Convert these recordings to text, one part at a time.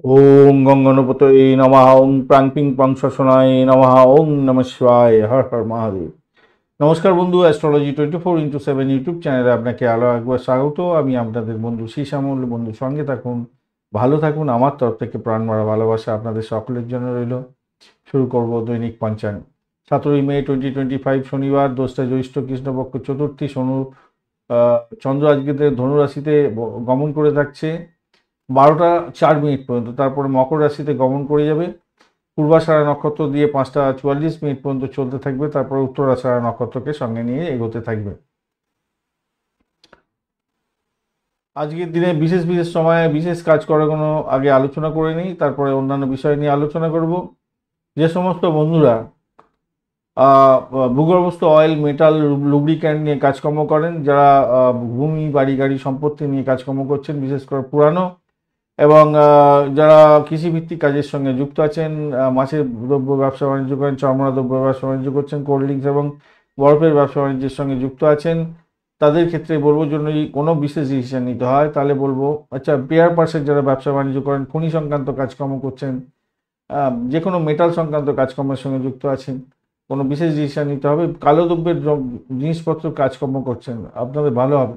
ওম গঙ্গনপতয়ে নমঃ। ওম প্রাং ping pong শশনায় নমঃ। ওম নমঃ শিবায়। হর হর মহাদেব। নমস্কার বন্ধু, অ্যাস্ট্রোলজি 24x7 ইউটিউব চ্যানেলে আপনাকে আরও একবার স্বাগত। আমি আপনাদের বন্ধু শ্যামল। বন্ধু সঙ্গে থাকুন, ভালো থাকুন। আমার তরফ থেকে প্রাণ ভরা ভালোবাসা আপনাদের সকলের জন্য রইল। শুরু করব দৈনিক পঞ্চাঙ্গ। 17 মে 2025 শনিবার, 2রা জ্যৈষ্ঠ, কৃষ্ণপক্ষ চতুর্থী। চন্দ্র আজকে ধনু রাশিতে গমন করে থাকছে 12টা 4 মিনিট পর্যন্ত। তারপরে মকর রাশিতে গমন করে যাবে। পূর্বাষাঢ়া নক্ষত্র দিয়ে 5টা 44 মিনিট পর্যন্ত চলতে থাকবে। তারপর উত্তরাষাঢ়া নক্ষত্রকে সঙ্গে নিয়ে এগোতে থাকবে। আজকের দিনে বিশেষ বিশেষ সময়ে বিশেষ কাজ করার কোনো আগে আলোচনা করে নিই, তারপরে অন্যান্য বিষয় নিয়ে আলোচনা করব। যে সমস্ত বন্ধুরা ভূগর্ভস্থ অয়েল, মেটাল, লুব্রিক্যান্ট নিয়ে কাজকর্ম করেন, যারা ভূমি, বাড়ি, গাড়ি, সম্পত্তি নিয়ে কাজকর্ম করছেন, বিশেষ করে পুরানো, এবং যারা কৃষিভিত্তিক কাজের সঙ্গে যুক্ত আছেন, মাছের দ্রব্য ব্যবসা বাণিজ্য করেন, চমড়া দ্রব্য ব্যবসা বাণিজ্য করছেন, কোল্ড ড্রিঙ্কস এবং বরফের ব্যবসা বাণিজ্যের সঙ্গে যুক্ত আছেন, তাদের ক্ষেত্রে বলবো যদি কোনো বিশেষ ডিসিশন নিতে হয় তাহলে বলবো, আচ্ছা, পেয়ার পার্সের যারা ব্যবসা বাণিজ্য করেন, খনি সংক্রান্ত কাজকর্ম করছেন, যে কোনো মেটাল সংক্রান্ত কাজকর্মের সঙ্গে যুক্ত আছেন, কোনো বিশেষ ডিসিশন নিতে হবে। কালো দ্রব্যের জিনিসপত্র কাজকর্ম করছেন, আপনাদের ভালো হবে।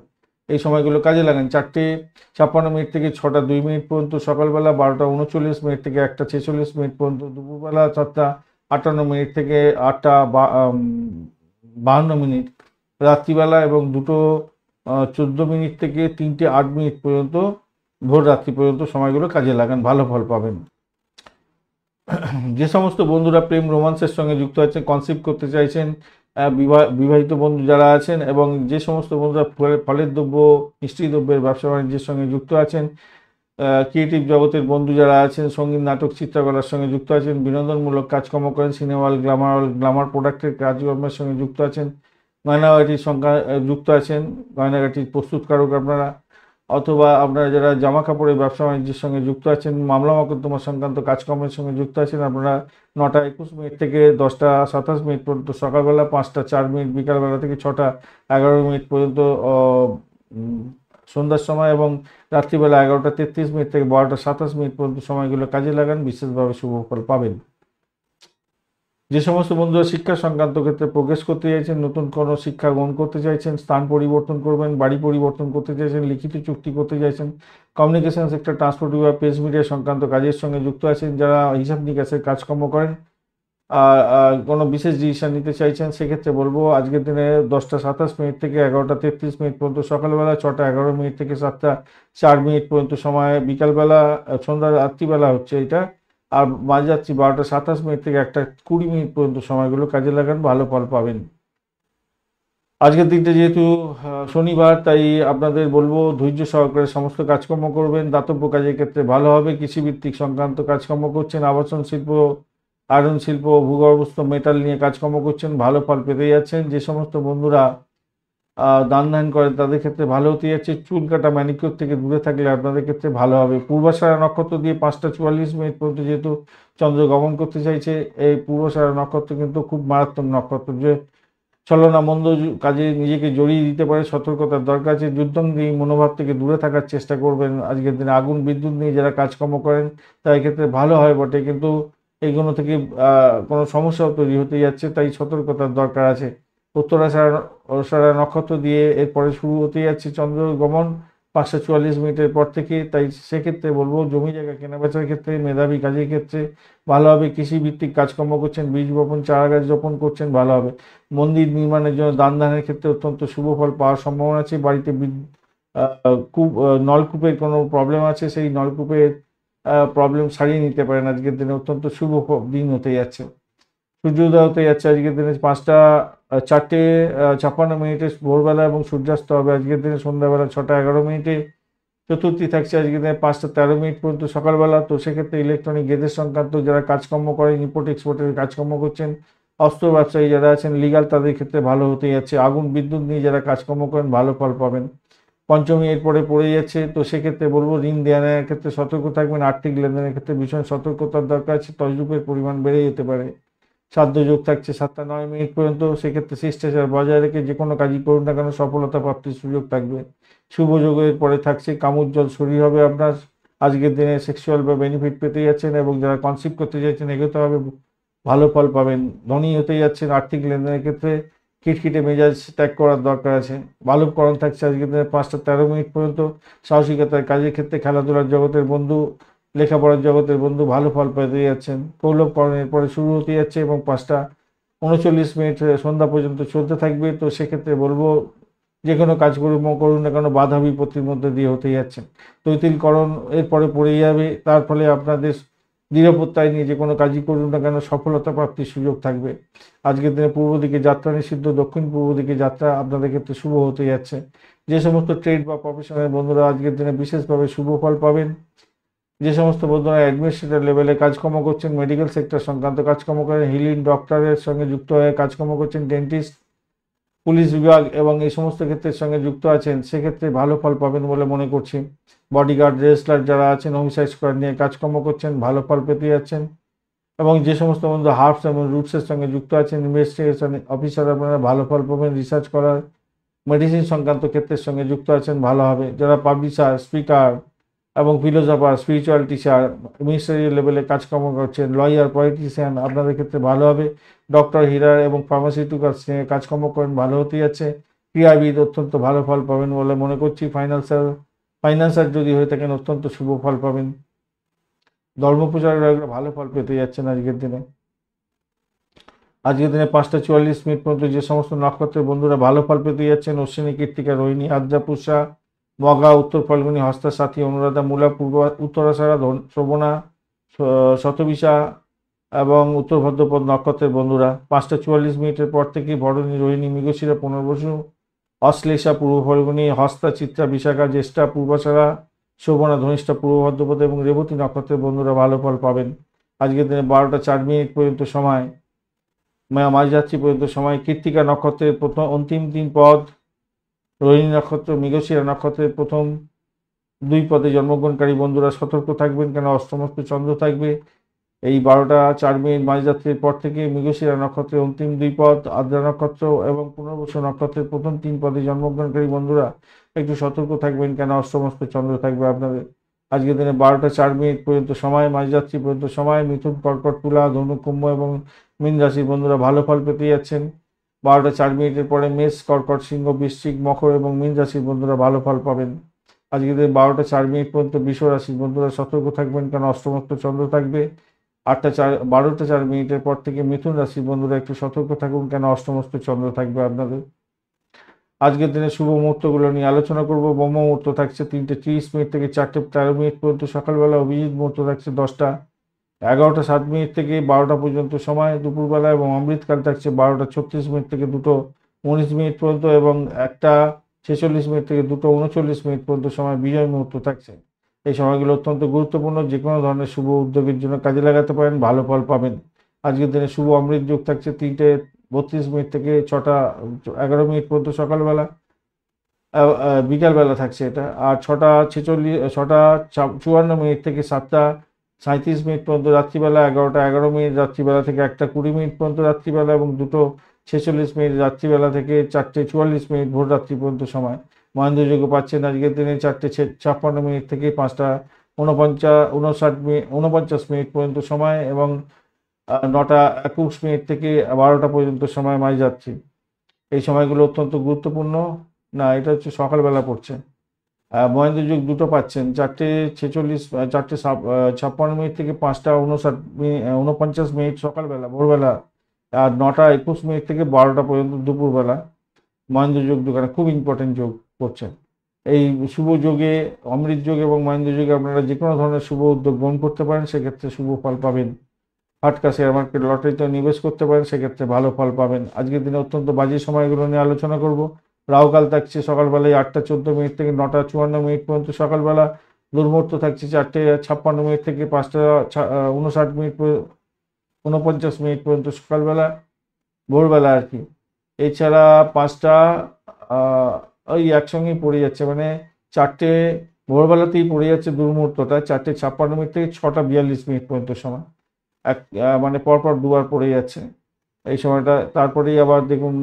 এই সময়গুলো কাজে লাগান। 4:56 থেকে 6টা 2 মিনিট পর্যন্ত সকালবেলা, 12টা 39 মিনিট থেকে 1টা 46 মিনিট পর্যন্ত দুপুরবেলা, 7টা 58 মিনিট থেকে 8টা 52 মিনিট রাত্রিবেলা, এবং 2টো 14 মিনিট থেকে 3টে 8 মিনিট পর্যন্ত ভোর রাত্রি পর্যন্ত সময়গুলো কাজে লাগান, ভালো ফল পাবেন। যে সমস্ত বন্ধুরা প্রেম রোমান্সের সঙ্গে যুক্ত আছেন, কনসিভ করতে চাইছেন, বিবাহিত বন্ধু যারা আছেন, এবং যে সমস্ত বন্ধুরা ফলের দ্রব্য, মিষ্টি দ্রব্যের ব্যবসা বাণিজ্যের সঙ্গে যুক্ত আছেন, ক্রিয়েটিভ জগতের বন্ধু যারা আছেন, সঙ্গীত, নাটক, চিত্রকলার সঙ্গে যুক্ত আছেন, বিনোদনমূলক কাজকর্ম করেন, সিনেমা হল, গ্ল্যামার প্রোডাক্টের কাজকর্মের সঙ্গে যুক্ত আছেন, গয়নাগাটির সংখ্যা যুক্ত আছেন, গয়নাগাটির প্রস্তুতকারক আপনারা, অথবা আপনারা যারা জামা কাপড়ের ব্যবসা বাণিজ্যের সঙ্গে যুক্ত আছেন, মামলা মকদ্দমা সংক্রান্ত কাজকর্মের সঙ্গে যুক্ত আছেন, আপনারা 9টা 21 মিনিট থেকে 10টা 27 মিনিট পর্যন্ত সকালবেলা, 5টা 4 মিনিট বিকালবেলা থেকে 6টা 11 মিনিট পর্যন্ত সন্ধ্যার সময়, এবং রাত্রিবেলা 11টা 33 মিনিট থেকে 12টা 27 মিনিট পর্যন্ত সময়গুলো কাজে লাগান, বিশেষভাবে শুভ ফল পাবেন। যে সমস্ত বন্ধুরা শিক্ষা সংক্রান্ত ক্ষেত্রে প্রোগ্রেস করতে চাইছেন, নতুন কোনো শিক্ষা গ্রহণ করতে চাইছেন, স্থান পরিবর্তন করবেন, বাড়ি পরিবর্তন করতে চাইছেন, লিখিত চুক্তি করতে চাইছেন, কমিউনিকেশন সেক্টর, ট্রান্সপোর্ট বা প্রেস মিডিয়া সংক্রান্ত কাজের সঙ্গে যুক্ত আছেন, যারা হিসাব নিকাশের কাজকর্ম করেন, কোনো বিশেষ ডিসিশন নিতে চাইছেন, সেক্ষেত্রে বলবো আজকের দিনে 10টা 27 মিনিট থেকে 11টা 33 মিনিট পর্যন্ত সকালবেলা, 6টা 11 মিনিট থেকে 7টা 4 মিনিট পর্যন্ত সময় বিকালবেলা, সন্ধ্যা রাত্রিবেলা হচ্ছে এটা, আর মাঝরাত্রি 12টা 27 মিনিট থেকে 1টা 20 মিনিট পর্যন্ত সময়গুলো কাজে লাগান, ভালো ফল পাবেন। আজকের দিনটা যেহেতু শনিবার, তাই আপনাদের বলবো ধৈর্য সহকারে সমস্ত কাজকর্ম করবেন। দাতব্য কাজের ক্ষেত্রে ভালো হবে। কৃষিভিত্তিক সংক্রান্ত কাজকর্ম করছেন, আবাসন শিল্প, আয়রন শিল্প, ভূগর্ভস্থ মেটাল নিয়ে কাজকর্ম করছেন, ভালো ফল পেতে যাচ্ছেন। যে সমস্ত বন্ধুরা দান ধ্যান করেন, তাদের ক্ষেত্রে ভালো হতে যাচ্ছে। চুল কাটা, ম্যানিকিওর থেকে দূরে থাকলে আপনাদের ক্ষেত্রে ভালো হবে। পূর্বাষাঢ়া নক্ষত্র দিয়ে 5টা 44 মিনিট পর্যন্ত যেহেতু চন্দ্র গমন করতে চাইছে, এই পূর্বাষাঢ়া নক্ষত্র কিন্তু খুব মারাত্মক নক্ষত্র, যে ছলনা মন্দ কাজে নিজেকে জড়িয়ে দিতে পারে। সতর্কতার দরকার আছে। যুদ্ধঙ্গী মনোভাব থেকে দূরে থাকার চেষ্টা করবেন। আজকের দিনে আগুন বিদ্যুৎ নিয়ে যারা কাজকর্ম করেন, তাদের ক্ষেত্রে ভালো হয় বটে, কিন্তু এইগুলো থেকে কোনো সমস্যাও তৈরি হতে যাচ্ছে, তাই সতর্কতার দরকার আছে। উত্তরাষাঢ়া নক্ষত্র দিয়ে এরপরে শুরু হতে যাচ্ছে চন্দ্র গমন 5টা 44 মিনিটের পর থেকে, তাই সেক্ষেত্রে বলবো জমি জায়গা কেনাবেচার ক্ষেত্রে, মেধাবী কাজের ক্ষেত্রে ভালো হবে। কৃষিভিত্তিক কাজকর্ম করছেন, বীজ বপন, চারা গাছ রোপণ করছেন, ভালো হবে। মন্দির নির্মাণের জন্য দান দানের ক্ষেত্রে অত্যন্ত শুভ ফল পাওয়ার সম্ভাবনা আছে। বাড়িতে নলকূপের কোনো প্রবলেম আছে, সেই নলকূপের প্রবলেম সারিয়ে নিতে পারেন। আজকের দিনে অত্যন্ত শুভ দিন হতে যাচ্ছে। সূর্যোদয় হতে যাচ্ছে আজকের দিনে 5টা 4:56 মিনিটে ভোরবেলা, এবং সূর্যাস্ত হবে আজকের দিনে সন্ধ্যাবেলা 6টা 11 মিনিটে। চতুর্থী থাকছে আজকের দিনে 5টা 13 মিনিট পর্যন্ত সকালবেলা। তো সেক্ষেত্রে ইলেকট্রনিক গেজেট সংক্রান্ত যারা কাজকর্ম করেন, ইম্পোর্ট এক্সপোর্টের কাজকর্ম করছেন, অস্ত্র ব্যবসায়ী যারা আছেন, লিগাল, তাদের ক্ষেত্রে ভালো হতে যাচ্ছে। আগুন বিদ্যুৎ নিয়ে যারা কাজকর্ম করেন, ভালো ফল পাবেন। পঞ্চমী এরপরে পড়ে যাচ্ছে, তো সেক্ষেত্রে বলবো ঋণ দেওয়ার ক্ষেত্রে সতর্ক থাকবেন। আর্থিক লেনদেনের ক্ষেত্রে ভীষণ সতর্কতার দরকার আছে। তজরূপের পরিমাণ বেড়ে যেতে পারে। সাধ্য যোগ থাকছে 7টা 9 মিনিট পর্যন্ত, সেক্ষেত্রে শিষ্টাচার বজায় রেখে যে কোনো কাজই করুন না কেন, সফলতা প্রাপ্তির সুযোগ থাকবে। শুভ যোগের পরে থাকছে কামোজ্জ্বল শরীর হবে আপনার। আজকের দিনে সেক্সুয়াল বা বেনিফিট পেতে যাচ্ছেন, এবং যারা কনসিভ করতে চাইছেন এগোতে হবে, ভালো ফল পাবেন। ধনী হতে যাচ্ছেন, আর্থিক লেনদেনের ক্ষেত্রে খিটখিটে মেজাজ ত্যাগ করার দরকার আছে। বালককরণ থাকছে আজকের দিনে 5টা 13 মিনিট পর্যন্ত। সাহসিকতার কাজের ক্ষেত্রে, খেলাধুলার জগতের বন্ধু, লেখাপড়ার জগতের বন্ধু ভালো ফল পেতে যাচ্ছেন। কৌলভকরণের পরে শুরু হতে যাচ্ছে এবং 5টা 39 মিনিট সন্ধ্যা পর্যন্ত চলতে থাকবে। তো সেক্ষেত্রে বলবো যে কোনো কাজকর্ম করুন না কেন বাধা বিপত্তির মধ্যে দিয়ে হতে যাচ্ছে। তৈতিলকরণ এরপরে পড়ে যাবে, তার ফলে আপনাদের দৃঢ়প্রত্যয় নিয়ে যে কোনো কাজই করুন না কেন সফলতা প্রাপ্তির সুযোগ থাকবে। আজকের দিনে পূর্ব দিকে যাত্রা নিষিদ্ধ, দক্ষিণ পূর্ব দিকে যাত্রা আপনাদের ক্ষেত্রে শুভ হতে যাচ্ছে। যে সমস্ত ট্রেড বা প্রফেশনের বন্ধুরা আজকের দিনে বিশেষভাবে শুভ ফল পাবেন। যে সমস্ত বন্ধুরা অ্যাডমিনিস্ট্রেটর লেভেলে কাজকর্ম করছেন, মেডিকেল সেক্টর সংক্রান্ত কাজকর্ম করেন, হিলিং ডক্টরের সঙ্গে যুক্ত হয়ে কাজকর্ম করছেন, ডেন্টিস্ট, পুলিশ বিভাগ এবং এই সমস্ত ক্ষেত্রের সঙ্গে যুক্ত আছেন, সেক্ষেত্রে ভালো ফল পাবেন বলে মনে করছি। বডিগার্ড, রেসলার যারা আছেন, হোমসাইড স্কোয়াড নিয়ে কাজকর্ম করছেন, ভালো ফল পেতে যাচ্ছেন। এবং যে সমস্ত বন্ধু হার্বস এবং রুটসের সঙ্গে যুক্ত আছেন, ইনভেস্টিগেশন অফিসার, আপনারা ভালো ফল পাবেন। রিসার্চ করার, মেডিসিন সংক্রান্ত ক্ষেত্রের সঙ্গে যুক্ত আছেন, ভালো হবে। যারা পাবলিশার, স্পিকার এবং ফিলোসফার, স্পিরিচুয়াল টিচার, মিনিস্ট্রি লেভেলে কাজকর্ম করছেন, লয়ার, পলিটিশিয়ান, আপনাদের ক্ষেত্রে ভালো হবে। ডক্টর, হিরার এবং ফার্মাসিউটিক্যালস নিয়ে কাজকর্ম করেন, ভালো হতে যাচ্ছে। ক্রীড়াবিদ অত্যন্ত ভালো ফল পাবেন বলে মনে করছি। ফাইন্যান্সার যদি হয়ে থাকেন অত্যন্ত শুভ ফল পাবেন। ধর্মপ্রচারকরা ভালো ফল পেতে যাচ্ছেন আজকের দিনে। আজকের দিনে 5টা 44 মিনিট পর্যন্ত যে সমস্ত নক্ষত্রের বন্ধুরা ভালো ফল পেতে যাচ্ছেন, অশ্বিনী, কৃত্তিকা, রোহিণী, আদ্রা, পুষা, মঘা, উত্তর ফাল্গুনী, হস্তা, সাথী, অনুরাধা, মূলা, পূর্ব উত্তরাষাঢ়া, শ্রবণা, শতবিশা এবং উত্তর ভদ্রপদ নক্ষত্রের বন্ধুরা 5টা 44 মিনিটের পর থেকে ভরণী, রোহিণী, মৃগশিরা, পুনর্বসু, অশ্লেষা, পূর্ব ফাল্গুনী, হস্তা, চিত্রা, বিশাখা, জ্যেষ্ঠা, পূর্বাষাঢ়া, শোভনা, ধনিষ্ঠা, পূর্ব ভদ্রপদ এবং রেবতী নক্ষত্রের বন্ধুরা ভালো ফল পাবেন। আজকের দিনে 12টা 4 মিনিট পর্যন্ত সময়, মাঝরাত্রি পর্যন্ত সময়। কৃত্তিকা নক্ষত্রের প্রথম অন্তিম 3 পদ, রোহিণী নক্ষত্র, মৃগশিরা নক্ষত্রের প্রথম 2 পদে জন্মগ্রহণকারী বন্ধুরা সতর্ক থাকবেন, কেন অষ্টমস্ত চন্দ্র থাকবে। এই 12টা 4 মিনিট মাঝরাত্রির পর থেকে মৃগশিরা নক্ষত্রের অন্তিম 2 পদ, আদ্রা নক্ষত্র এবং পুনর্বসু নক্ষত্রের প্রথম 3 পদে জন্মগ্রহণকারী বন্ধুরা একটু সতর্ক থাকবেন, কেন অষ্টমস্ত চন্দ্র থাকবে আপনাদের। আজকের দিনে 12টা 4 মিনিট পর্যন্ত সময়, মাঝরাত্রি পর্যন্ত সময়। মিথুন, কর্কট, তুলা, ধনু, কুম্ভ এবং মীন রাশির বন্ধুরা ভালো ফল পেতে যাচ্ছেন। 12টা 4 মিনিটের পরে মেষ, কর্কট, সিংহ, বৃশ্চিক, মকর এবং মীন রাশির বন্ধুরা ভালো ফল পাবেন। আজকের দিনে 12টা 4 মিনিট পর্যন্ত বৃষ রাশির বন্ধুরা সতর্ক থাকবেন, কারণ অষ্টমস্ত চন্দ্র থাকবে। 12টা 4 মিনিটের পর থেকে মিথুন রাশির বন্ধুরা একটু সতর্ক থাকুন, কেন অষ্টমস্ত চন্দ্র থাকবে আপনাদের। আজকের দিনে শুভ মুহূর্তগুলো নিয়ে আলোচনা করব। ব্রহ্ম মুহূর্ত থাকছে 3টে 30 মিনিট থেকে 4টে 13 মিনিট পর্যন্ত সকালবেলা। অভিজিৎ মুহূর্ত থাকছে 10টা 11টা 7 মিনিট থেকে 12টা পর্যন্ত সময় দুপুরবেলা, এবং অমৃতকাল থাকছে 12টা 36 মিনিট থেকে 2টো 19 মিনিট পর্যন্ত, এবং 1টা 46 মিনিট থেকে 2টো 39 মিনিট পর্যন্ত সময় বিজয় মুহূর্ত থাকছে। এই সময়গুলো অত্যন্ত গুরুত্বপূর্ণ, যে কোনো ধরনের শুভ উদ্যোগের জন্য কাজে লাগাতে পারেন, ভালো ফল পাবেন। আজকের দিনে শুভ অমৃত যোগ থাকছে 3টে 32 মিনিট থেকে 6টা 11 মিনিট পর্যন্ত সকালবেলা, বিকালবেলা থাকছে এটা। আর 6টা 54 মিনিট থেকে 7টা 37 মিনিট পর্যন্ত রাত্রিবেলা, 11টা 11 মিনিট রাত্রিবেলা থেকে 1টা 20 মিনিট পর্যন্ত রাত্রিবেলা, এবং 2টো 46 মিনিট রাত্রিবেলা থেকে 4টে 44 মিনিট ভোর রাত্রি পর্যন্ত সময়। মহেন্দ্রযোগ্য পাচ্ছেন আজকের দিনে 4টে 56 মিনিট থেকে 5টা 49 মিনিট পর্যন্ত সময়, এবং 9টা 21 মিনিট থেকে 12টা পর্যন্ত সময় মাঝরাত্রি। এই সময়গুলো অত্যন্ত গুরুত্বপূর্ণ। না, এটা হচ্ছে সকালবেলা পড়ছে। মহেন্দ্র যুগ 2টো পাচ্ছেন, 4:56 মিনিট থেকে 5টা 49 মিনিট সকালবেলা ভোরবেলা, আর 9টা 21 মিনিট থেকে 12টা পর্যন্ত দুপুরবেলা মহেন্দ্র যোগ দুখানে খুব ইম্পর্টেন্ট যোগ করছে। এই শুভ যোগে, অমৃত যোগ এবং মহেন্দ্র যোগে আপনারা যে কোনো ধরনের শুভ উদ্যোগ গ্রহণ করতে পারেন, সেক্ষেত্রে শুভ ফল পাবেন। ফাটকা শেয়ার মার্কেট, লটারিতে নিবেশ করতে পারেন, সেক্ষেত্রে ভালো ফল পাবেন। আজকের দিনে অত্যন্ত বাজে সময়গুলো নিয়ে আলোচনা করব। রাহুকাল থাকছে সকালবেলায় 8টা 14 মিনিট থেকে 9টা 54 মিনিট পর্যন্ত সকালবেলা। দুর্মুহূর্ত থাকছে 4টে 56 মিনিট থেকে 5টা 59 মিনিট 49 মিনিট পর্যন্ত সকালবেলা ভোরবেলা আর কি। এছাড়া 5টা ওই একসঙ্গেই পড়ে যাচ্ছে, মানে 4টে ভোরবেলাতেই পড়ে যাচ্ছে দুর্মুহূর্তটা, 4:56 মিনিট থেকে 6টা 42 মিনিট পর্যন্ত সময়। মানে পরপর দুবার পড়ে যাচ্ছে এই সময়টা। তারপরেই আবার দেখুন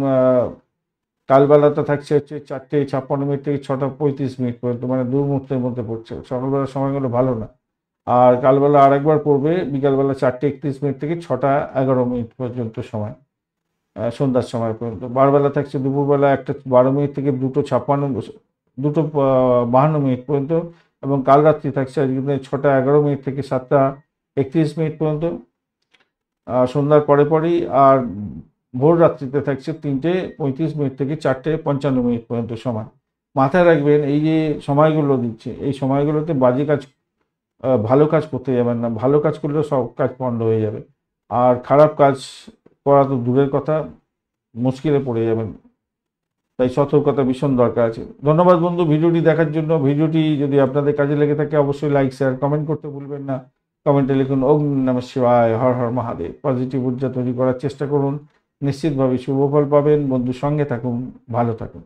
কালবেলাটা থাকছে হচ্ছে 4:56 থেকে 6:35 পর্যন্ত, মানে দুর্মুহূর্তের মধ্যে পড়ছে। সকালবেলার সময়গুলো ভালো না। আর কালবেলা আরেকবার পড়বে বিকালবেলা 4:31 থেকে 6:11 পর্যন্ত সময়, সন্ধ্যার সময় পর্যন্ত। বারবেলা থাকছে দুপুরবেলা 1:12 থেকে 2:52 পর্যন্ত, এবং কাল রাত্রি থাকছে আজকে 6:11 থেকে 7:31 পর্যন্ত সন্ধ্যার পরে পরেই। আর ভোর রাত্রিতে থাকছে 3:35 থেকে 4:55 পর্যন্ত সময়। মাথায় রাখবেন এই যে সময়গুলো দিচ্ছে, এই সময়গুলোতে বাজে কাজ, ভালো কাজ করতে যাবেন না। ভালো কাজ করলে সব কাজ পণ্ড হয়ে যাবে, আর খারাপ কাজ করা তো দূরের কথা, মুশকিলে পড়ে যাবেন। তাই সতর্কতা ভীষণ দরকার আছে। ধন্যবাদ বন্ধু ভিডিওটি দেখার জন্য। ভিডিওটি যদি আপনাদের কাজে লেগে থাকে অবশ্যই লাইক, শেয়ার, কমেন্ট করতে ভুলবেন না। কমেন্টে লিখুন ওম নমঃ শিবায়, হর হর মহাদেব। পজিটিভ ঊর্জা তৈরি করার চেষ্টা করুন, নিশ্চিতভাবে শুভ ফল পাবেন। বন্ধুর সঙ্গে থাকুন, ভালো থাকুন।